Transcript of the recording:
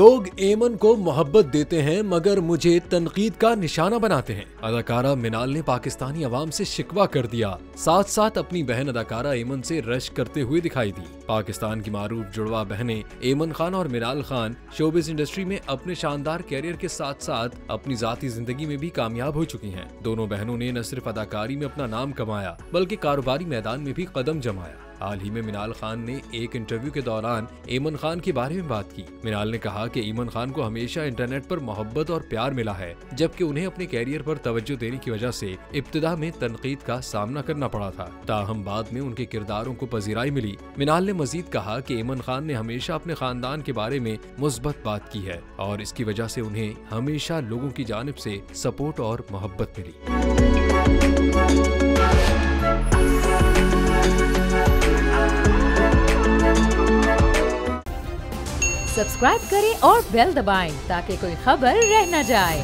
लोग एमन को मोहब्बत देते हैं मगर मुझे तनकीद का निशाना बनाते हैं। अदाकारा मिनाल ने पाकिस्तानी अवाम से शिकवा कर दिया, साथ साथ अपनी बहन अदाकारा एमन से रश करते हुए दिखाई दी। पाकिस्तान की मारूफ जुड़वा बहनें एमन खान और मिनाल खान शोबिज इंडस्ट्री में अपने शानदार कैरियर के साथ साथ अपनी जाती जिंदगी में भी कामयाब हो चुकी हैं। दोनों बहनों ने न सिर्फ अदाकारी में अपना नाम कमाया बल्कि कारोबारी मैदान में भी कदम जमाया। हाल ही में मिनाल खान ने एक इंटरव्यू के दौरान एमन खान के बारे में बात की। मिनाल ने कहा कि एमन खान को हमेशा इंटरनेट पर मोहब्बत और प्यार मिला है, जबकि उन्हें अपने कैरियर पर तवज्जो देने की वजह से इब्तिदा में तनकीद का सामना करना पड़ा था, ताहम बाद में उनके किरदारों को पजीराई मिली। मिनाल ने मजीद कहा कि एमन खान ने हमेशा अपने खानदान के बारे में मुस्बत बात की है और इसकी वजह से उन्हें हमेशा लोगों की जानिब से सपोर्ट और मोहब्बत मिली। सब्सक्राइब करें और बेल दबाएं ताकि कोई खबर रह न जाए।